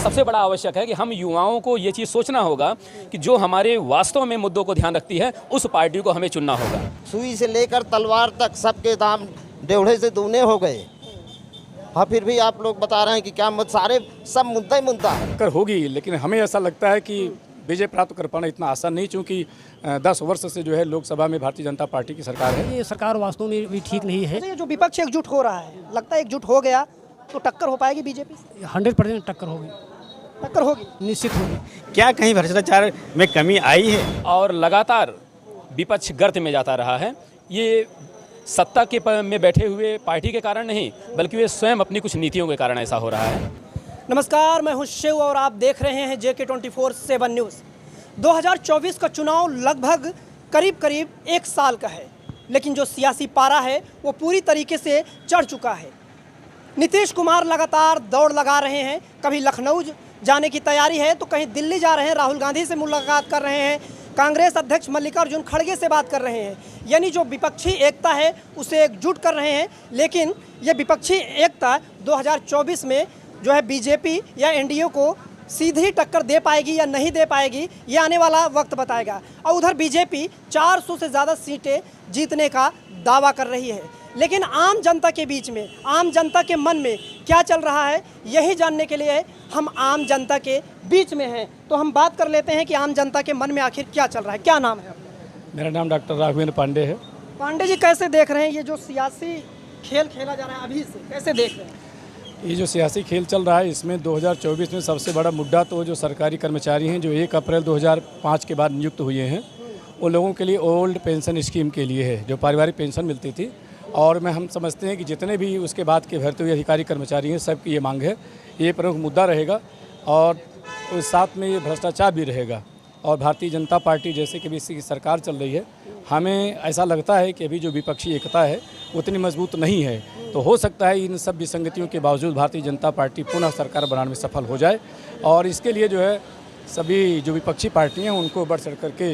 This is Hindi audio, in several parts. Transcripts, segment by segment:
सबसे बड़ा आवश्यक है कि हम युवाओं को ये चीज़ सोचना होगा कि जो हमारे वास्तव में मुद्दों को ध्यान रखती है उस पार्टी को हमें चुनना होगा। सुई से लेकर तलवार तक सबके दाम डेढ़े से दूने हो गए। हाँ, फिर भी आप लोग बता रहे हैं कि क्या सारे सब मुद्दा ही मुद्दा है। टक्कर होगी, लेकिन हमें ऐसा लगता है कि विजय प्राप्त कर पाना इतना आसान नहीं, चूँकि 10 वर्ष से जो है लोकसभा में भारतीय जनता पार्टी की सरकार है। ये सरकार वास्तव में भी ठीक नहीं है। ये जो विपक्ष एकजुट हो रहा है, लगता है एकजुट हो गया तो टक्कर हो पाएगी बीजेपी से? 100% टक्कर होगी, टक्कर होगी, निश्चित होगी। क्या कहीं भ्रष्टाचार में कमी आई है? और लगातार विपक्ष गर्त में जाता रहा है। ये सत्ता के में बैठे हुए पार्टी के कारण नहीं, बल्कि वे स्वयं अपनी कुछ नीतियों के कारण ऐसा हो रहा है। नमस्कार, मैं हूं शिव और आप देख रहे हैं JK 24/7 न्यूज़। 2024 का चुनाव लगभग करीब 1 साल का है, लेकिन जो सियासी पारा है वो पूरी तरीके से चढ़ चुका है। नीतीश कुमार लगातार दौड़ लगा रहे हैं, कभी लखनऊ जाने की तैयारी है तो कहीं दिल्ली जा रहे हैं, राहुल गांधी से मुलाकात कर रहे हैं, कांग्रेस अध्यक्ष मल्लिकार्जुन खड़गे से बात कर रहे हैं। यानी जो विपक्षी एकता है उसे एकजुट कर रहे हैं। लेकिन ये विपक्षी एकता 2024 में जो है बीजेपी या NDA को सीधी टक्कर दे पाएगी या नहीं दे पाएगी, ये आने वाला वक्त बताएगा। और उधर बीजेपी 400 से ज़्यादा सीटें जीतने का दावा कर रही है। लेकिन आम जनता के बीच में, आम जनता के मन में क्या चल रहा है, यही जानने के लिए हम आम जनता के बीच में हैं। तो हम बात कर लेते हैं कि आम जनता के मन में आखिर क्या चल रहा है। क्या नाम है आपका? मेरा नाम डॉक्टर राघवेंद्र पांडे है। पांडे जी, कैसे देख रहे हैं ये जो सियासी खेल खेला जा रहा है अभी से, कैसे देख रहे हैं? ये जो सियासी खेल चल रहा है, इसमें 2024 में सबसे बड़ा मुद्दा तो जो सरकारी कर्मचारी हैं जो 1 अप्रैल 2005 के बाद नियुक्त हुए हैं, उन लोगों के लिए ओल्ड पेंशन स्कीम के लिए है, जो पारिवारिक पेंशन मिलती थी। और हम समझते हैं कि जितने भी उसके बाद के भर्ती हुए अधिकारी कर्मचारी हैं, सबकी ये मांग है, ये प्रमुख मुद्दा रहेगा। और उस साथ में ये भ्रष्टाचार भी रहेगा। और भारतीय जनता पार्टी जैसे कि इसकी सरकार चल रही है, हमें ऐसा लगता है कि अभी जो विपक्षी एकता है उतनी मजबूत नहीं है। तो हो सकता है इन सब विसंगतियों के बावजूद भारतीय जनता पार्टी पुनः सरकार बनाने में सफल हो जाए। और इसके लिए जो है सभी जो विपक्षी पार्टियाँ हैं उनको बढ़ चढ़ करके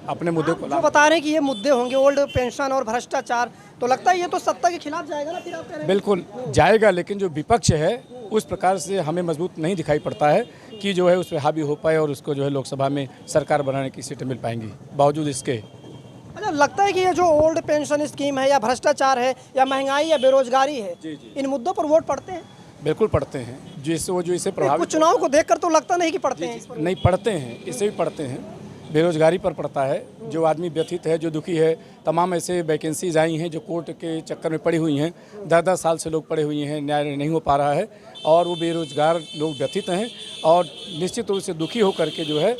अपने मुद्दे को जो बता रहे हैं कि ये मुद्दे होंगे ओल्ड पेंशन और भ्रष्टाचार, तो लगता है ये तो सत्ता के खिलाफ जाएगा ना? फिर आप कह रहे हैं बिल्कुल जाएगा, लेकिन जो विपक्ष है उस प्रकार से हमें मजबूत नहीं दिखाई पड़ता है कि जो है उस पर हावी हो पाए और उसको जो है लोकसभा में सरकार बनाने की सीटें मिल पाएंगी बावजूद इसके। अच्छा, लगता है कि ये जो ओल्ड पेंशन स्कीम है या भ्रष्टाचार है या महंगाई या बेरोजगारी है, इन मुद्दों पर वोट पड़ते हैं? बिल्कुल पढ़ते हैं, जिससे वो जो इसे प्रभावित कुछ चुनाव को देखकर तो लगता नहीं कि पढ़ते हैं। नहीं पढ़ते हैं, इसे भी पढ़ते हैं। बेरोजगारी पर पड़ता है, जो आदमी व्यथित है, जो दुखी है, तमाम ऐसे वैकेंसीज आई हैं जो कोर्ट के चक्कर में पड़ी हुई हैं, 10-10 साल से लोग पड़े हुए हैं, न्याय नहीं हो पा रहा है और वो बेरोजगार लोग व्यथित हैं और निश्चित रूप से दुखी होकर के जो है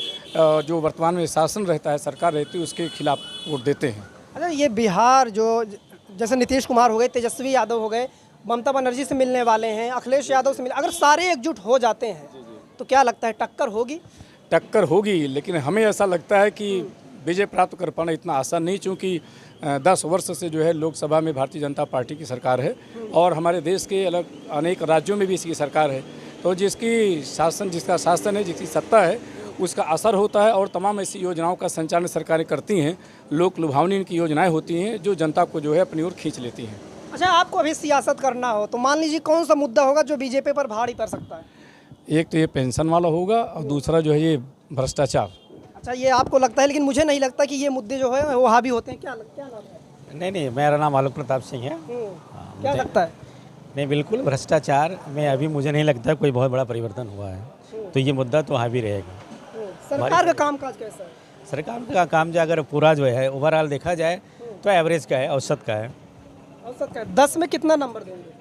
जो वर्तमान में शासन रहता है, सरकार रहती है, उसके खिलाफ वोट देते हैं। अच्छा, ये बिहार जो जैसे नीतीश कुमार हो गए, तेजस्वी यादव हो गए, ममता बनर्जी से मिलने वाले हैं, अखिलेश यादव से मिले, अगर सारे एकजुट हो जाते हैं तो क्या लगता है टक्कर होगी? टक्कर होगी, लेकिन हमें ऐसा लगता है कि विजय प्राप्त कर पाना इतना आसान नहीं, चूँकि 10 वर्ष से जो है लोकसभा में भारतीय जनता पार्टी की सरकार है और हमारे देश के अलग अनेक राज्यों में भी इसकी सरकार है। तो जिसका शासन है, जिसकी सत्ता है, उसका असर होता है और तमाम ऐसी योजनाओं का संचालन सरकारें करती हैं। लोक लुभावनी इनकी योजनाएँ होती हैं जो जनता को जो है अपनी ओर खींच लेती हैं। अच्छा, आपको अभी सियासत करना हो तो मान लीजिए कौन सा मुद्दा होगा जो बीजेपी पर भारी पड़ सकता है? एक तो ये पेंशन वाला होगा और दूसरा जो है ये भ्रष्टाचार। अच्छा, ये आपको लगता है, लेकिन मुझे नहीं लगता कि ये मुद्दे जो है वो हावी होते हैं। क्या नाम है? नहीं, मेरा नाम आलोक प्रताप सिंह है। क्या लगता है? नहीं, बिल्कुल भ्रष्टाचार में अभी मुझे नहीं लगता कोई बहुत बड़ा परिवर्तन हुआ है, तो ये मुद्दा तो हावी रहेगा। सरकार का कामकाज कैसा है? सरकार का काम जो अगर पूरा जो है ओवरऑल देखा जाए तो एवरेज का है, औसत का है। औसत का 10 में कितना नंबर देंगे?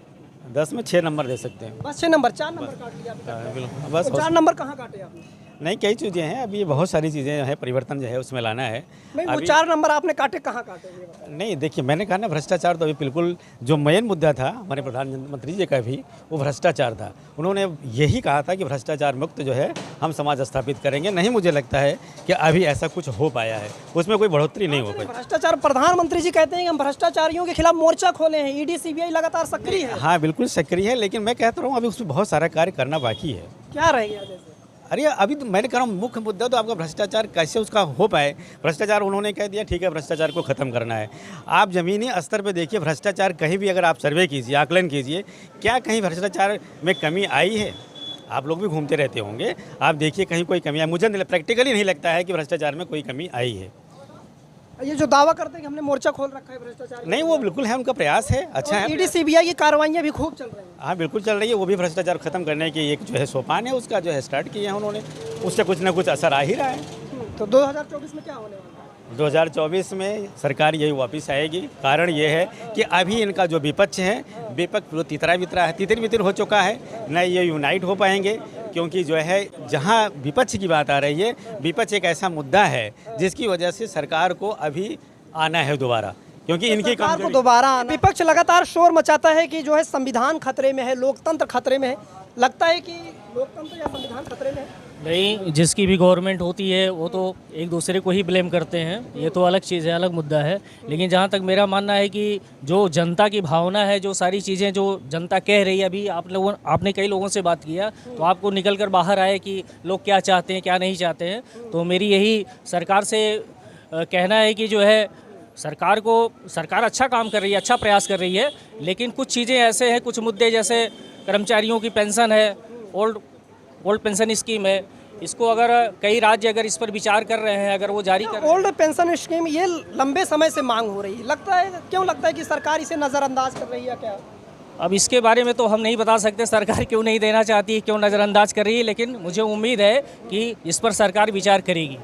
10 में 6 नंबर दे सकते हैं। बस 6 नंबर, 4 नंबर काट लिया आपने। बिल्कुल, बस 4 नंबर कहाँ काटे आपने? नहीं, कई चीज़ें हैं, अभी बहुत सारी चीज़ें हैं, परिवर्तन जो है उसमें लाना है। नहीं, वो 4 नंबर आपने काटे कहाँ काटे? नहीं, देखिए, मैंने कहा ना भ्रष्टाचार तो अभी बिल्कुल जो मेन मुद्दा था हमारे प्रधानमंत्री जी का भी, वो भ्रष्टाचार था। उन्होंने यही कहा था कि भ्रष्टाचार मुक्त जो है हम समाज स्थापित करेंगे। नहीं, मुझे लगता है कि अभी ऐसा कुछ हो पाया है, उसमें कोई बढ़ोतरी नहीं हो पाई। भ्रष्टाचार, प्रधानमंत्री जी कहते हैं कि हम भ्रष्टाचारियों के खिलाफ मोर्चा खोले हैं, ईडी सीबीआई लगातार सक्रिय है। हाँ, बिल्कुल सक्रिय है, लेकिन मैं कहता हूँ अभी उसमें बहुत सारा कार्य करना बाकी है। क्या रह गया? जैसे अरे अभी तो मैंने कह रहा हूँ मुख्य मुद्दा तो आपका भ्रष्टाचार कैसे उसका हो पाए। भ्रष्टाचार उन्होंने कह दिया ठीक है, भ्रष्टाचार को ख़त्म करना है। आप ज़मीनी स्तर पे देखिए, भ्रष्टाचार कहीं भी अगर आप सर्वे कीजिए, आकलन कीजिए, क्या कहीं भ्रष्टाचार में कमी आई है? आप लोग भी घूमते रहते होंगे, आप देखिए कहीं कोई कमी है, मुझे प्रैक्टिकली नहीं लगता है कि भ्रष्टाचार में कोई कमी आई है। ये जो दावा करते हैं कि हमने मोर्चा खोल रखा है भ्रष्टाचार, नहीं, वो बिल्कुल है, उनका प्रयास है, अच्छा है। ईडी सीबीआई की कार्रवाइयाँ भी खूब चल रही हैं। हाँ बिल्कुल चल रही है, वो भी भ्रष्टाचार खत्म करने की एक जो है सोपान है, उसका जो है स्टार्ट किया है उन्होंने, उससे कुछ ना कुछ असर आ ही रहा है। तो 2024 में क्या होने वाला है? 2024 में सरकार यही वापस आएगी। कारण ये है कि अभी इनका जो विपक्ष है, विपक्ष वो तितर बितर हो चुका है, न ये यूनाइट हो पाएंगे, क्योंकि जो है जहाँ विपक्ष की बात आ रही है, विपक्ष एक ऐसा मुद्दा है जिसकी वजह से सरकार को अभी आना है दोबारा, क्योंकि इनकी सरकार को दोबारा आना। विपक्ष लगातार शोर मचाता है कि जो है संविधान खतरे में है, लोकतंत्र खतरे में है। लगता है कि लोकतंत्र या संविधान खतरे में है? नहीं, जिसकी भी गवर्नमेंट होती है वो तो एक दूसरे को ही ब्लेम करते हैं, ये तो अलग चीज़ है, अलग मुद्दा है। लेकिन जहाँ तक मेरा मानना है कि जो जनता की भावना है, जो सारी चीज़ें जो जनता कह रही है, अभी आपने कई लोगों से बात किया तो आपको निकल कर बाहर आए कि लोग क्या चाहते हैं, क्या नहीं चाहते हैं। तो मेरी यही सरकार से कहना है कि जो है सरकार अच्छा काम कर रही है, अच्छा प्रयास कर रही है, लेकिन कुछ चीज़ें ऐसे हैं, कुछ मुद्दे जैसे कर्मचारियों की पेंशन है, ओल्ड पेंशन स्कीम है, इसको अगर कई राज्य अगर इस पर विचार कर रहे हैं, अगर वो जारी कर ओल्ड पेंशन स्कीम ये लंबे समय से मांग हो रही है, क्यों लगता है कि सरकार इसे नज़रअंदाज कर रही है क्या? अब इसके बारे में तो हम नहीं बता सकते सरकार क्यों नहीं देना चाहती है, क्यों नज़रअंदाज कर रही है, लेकिन मुझे उम्मीद है कि इस पर सरकार विचार करेगी।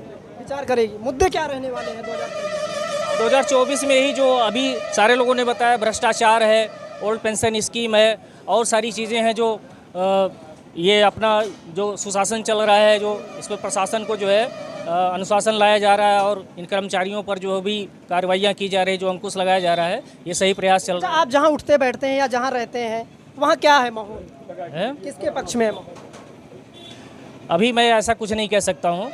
मुद्दे क्या रहने वाले हैं 2024 में? ही जो अभी सारे लोगों ने बताया, भ्रष्टाचार है, ओल्ड पेंशन स्कीम है और सारी चीज़ें हैं जो ये अपना जो सुशासन चल रहा है, जो इस पर प्रशासन को जो है अनुशासन लाया जा रहा है और इन कर्मचारियों पर जो भी कार्रवाइयाँ की जा रही है, जो अंकुश लगाया जा रहा है, ये सही प्रयास चल रहा है। आप जहाँ उठते बैठते हैं या जहाँ रहते हैं वहाँ क्या है माहौल है? किसके पक्ष में है माहौल? अभी मैं ऐसा कुछ नहीं कह सकता हूँ।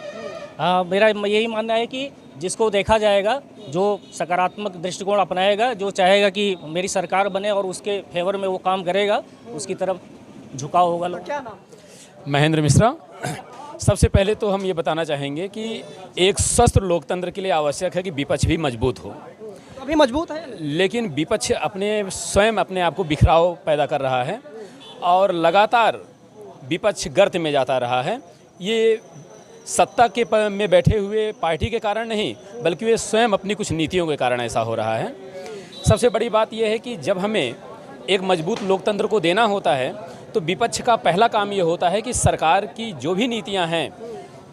हाँ, मेरा यही मानना है कि जिसको देखा जाएगा, जो सकारात्मक दृष्टिकोण अपनाएगा, जो चाहेगा कि मेरी सरकार बने और उसके फेवर में वो काम करेगा, उसकी तरफ झुकाव होगा। क्या नाम? महेंद्र मिश्रा। सबसे पहले तो हम ये बताना चाहेंगे कि एक स्वस्थ लोकतंत्र के लिए आवश्यक है कि विपक्ष भी मजबूत हो। अभी मजबूत है, लेकिन विपक्ष स्वयं अपने आप को बिखराव पैदा कर रहा है और लगातार विपक्ष गर्त में जाता रहा है। ये सत्ता में बैठे हुए पार्टी के कारण नहीं, बल्कि वे स्वयं अपनी कुछ नीतियों के कारण ऐसा हो रहा है। सबसे बड़ी बात यह है कि जब हमें एक मजबूत लोकतंत्र को देना होता है तो विपक्ष का पहला काम ये होता है कि सरकार की जो भी नीतियां हैं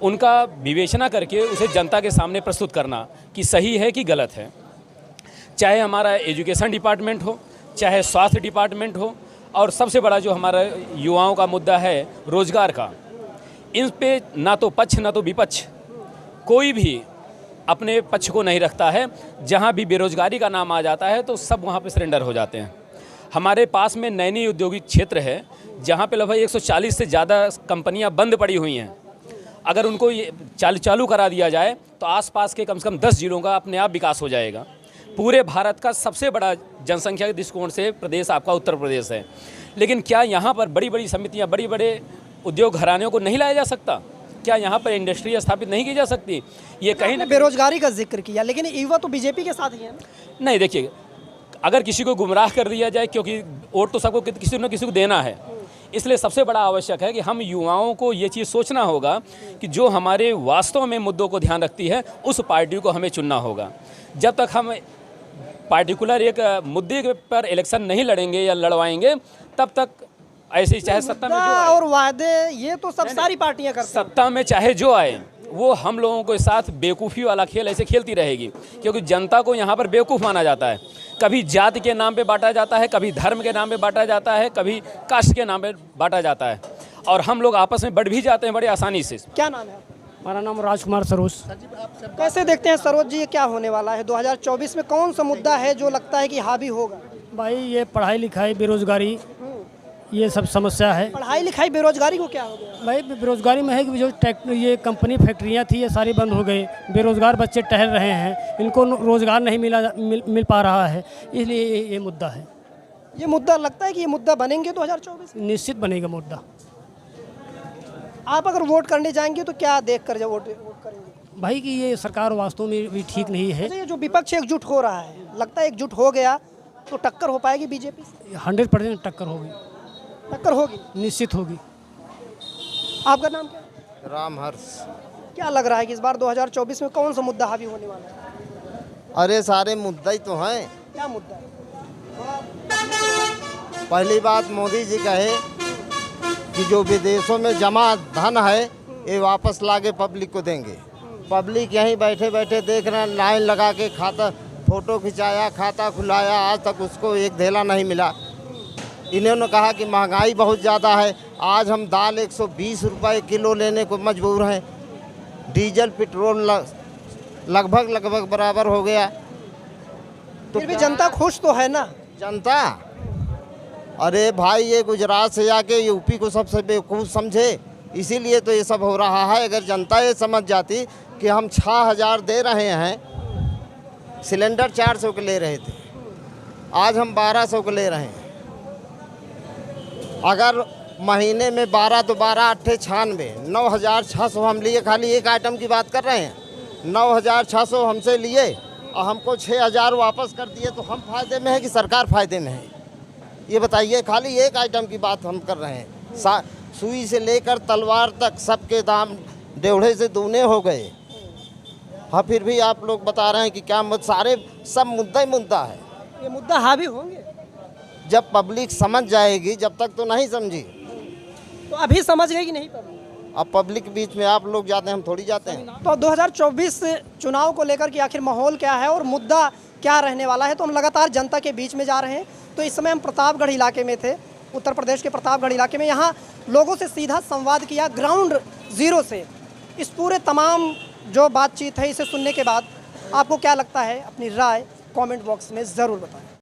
उनका विवेचना करके उसे जनता के सामने प्रस्तुत करना कि सही है कि गलत है। चाहे हमारा एजुकेशन डिपार्टमेंट हो, चाहे स्वास्थ्य डिपार्टमेंट हो, और सबसे बड़ा जो हमारा युवाओं का मुद्दा है रोजगार का, इन पे ना तो पक्ष ना तो विपक्ष कोई भी अपने पक्ष को नहीं रखता है। जहाँ भी बेरोजगारी का नाम आ जाता है तो सब वहाँ पे सरेंडर हो जाते हैं। हमारे पास में नैनी औद्योगिक क्षेत्र है जहाँ पे लगभग 140 से ज़्यादा कंपनियाँ बंद पड़ी हुई हैं। अगर उनको ये चालू करा दिया जाए तो आसपास के कम से कम 10 जिलों का अपने आप विकास हो जाएगा। पूरे भारत का सबसे बड़ा जनसंख्या के दृष्टिकोण से प्रदेश आपका उत्तर प्रदेश है। लेकिन क्या यहाँ पर बड़ी बड़ी समितियाँ, बड़े बड़े उद्योग घरानों को नहीं लाया जा सकता? क्या यहाँ पर इंडस्ट्री स्थापित नहीं की जा सकती? ये कहीं ना बेरोजगारी का जिक्र किया, लेकिन युवा तो बीजेपी के साथ ही है। नहीं, देखिए, अगर किसी को गुमराह कर दिया जाए, क्योंकि वोट तो सबको किसी न किसी को देना है, इसलिए सबसे बड़ा आवश्यक है कि हम युवाओं को ये चीज़ सोचना होगा कि जो हमारे वास्तव में मुद्दों को ध्यान रखती है उस पार्टी को हमें चुनना होगा। जब तक हम पार्टिकुलर एक मुद्दे पर इलेक्शन नहीं लड़ेंगे या लड़वाएंगे, तब तक ऐसे ही चाहे सत्ता में जो आए, और वादे ये तो सब सारी पार्टियां करती हैं। सत्ता में चाहे जो आए वो हम लोगों के साथ बेवकूफ़ी वाला खेल ऐसे खेलती रहेगी, क्योंकि जनता को यहाँ पर बेवकूफ़ माना जाता है। कभी जाति के नाम पे बांटा जाता है, कभी धर्म के नाम पे बांटा जाता है, कभी कास्ट के नाम पे बांटा जाता है, और हम लोग आपस में बढ़ भी जाते हैं बड़े आसानी से। क्या नाम है? हमारा नाम राजकुमार सरोज। कैसे देखते हैं सरोज जी, ये क्या होने वाला है 2024 में? कौन सा मुद्दा है जो लगता है कि हावी होगा? भाई ये पढ़ाई लिखाई, बेरोजगारी, ये सब समस्या है। पढ़ाई लिखाई बेरोजगारी को क्या हो गया? भाई बेरोजगारी में है कि जो ये कंपनी फैक्ट्रियाँ थी ये सारी बंद हो गई, बेरोजगार बच्चे टहल रहे हैं, इनको रोजगार नहीं मिल पा रहा है, इसलिए ये मुद्दा है। ये मुद्दा लगता है कि ये मुद्दा बनेंगे 2024 में? निश्चित बनेगा मुद्दा। आप अगर वोट करने जाएंगे तो क्या देख कर वोट करेंगे? भाई कि ये सरकार वास्तव में भी ठीक नहीं है। ये जो विपक्ष एकजुट हो रहा है, लगता है एकजुट हो गया तो टक्कर हो पाएगी बीजेपी से? 100% टक्कर होगी। टक्कर होगी, निश्चित होगी। आपका नाम क्या है? रामहर्ष। क्या लग रहा है कि इस बार 2024 में कौन सा मुद्दा हावी होने वाला है? अरे सारे मुद्दे ही तो हैं। क्या मुद्दा है? पहली बात, मोदी जी कहे कि जो विदेशों में जमा धन है ये वापस लाके पब्लिक को देंगे। पब्लिक यहीं बैठे बैठे देख रहे हैं, लाइन लगा के खाता फ़ोटो खिंचाया, खाता खुलाया, आज तक उसको एक धेला नहीं मिला। इन्होंने कहा कि महंगाई बहुत ज़्यादा है, आज हम दाल 120 रुपये किलो लेने को मजबूर हैं। डीजल पेट्रोल लगभग बराबर हो गया। तो फिर भी जनता खुश तो है ना? जनता, अरे भाई ये गुजरात से जाके यूपी को सबसे बेवकूफ़ समझे, इसीलिए तो ये सब हो रहा है। अगर जनता ये समझ जाती कि हम 6000 दे रहे हैं, सिलेंडर 400 के ले रहे थे, आज हम 1200 के ले रहे हैं। अगर महीने में 12 तो 12 8 96, 9600 हम लिए। खाली एक आइटम की बात कर रहे हैं, 9600 हमसे लिए और हमको 6000 वापस कर दिए, तो हम फायदे में है कि सरकार फायदे में है? ये बताइए। खाली एक आइटम की बात हम कर रहे हैं। सुई से लेकर तलवार तक सबके दाम डेढ़े से दूने हो गए। हाँ, फिर भी आप लोग बता रहे हैं कि क्या सारे सब मुद्दा ही मुद्दा है। ये मुद्दा हावी होंगे जब पब्लिक समझ जाएगी, जब तक तो नहीं समझी। तो अभी समझ गए कि नहीं पब्लिक? अब पब्लिक के बीच में आप लोग जाते हैं, हम थोड़ी जाते हैं। तो 2024 चुनाव को लेकर के आखिर माहौल क्या है और मुद्दा क्या रहने वाला है, तो हम लगातार जनता के बीच में जा रहे हैं। तो इस समय हम प्रतापगढ़ इलाके में थे, उत्तर प्रदेश के प्रतापगढ़ इलाके में। यहाँ लोगों से सीधा संवाद किया ग्राउंड ज़ीरो से। इस पूरे तमाम जो बातचीत है इसे सुनने के बाद आपको क्या लगता है, अपनी राय कमेंट बॉक्स में ज़रूर बताएं।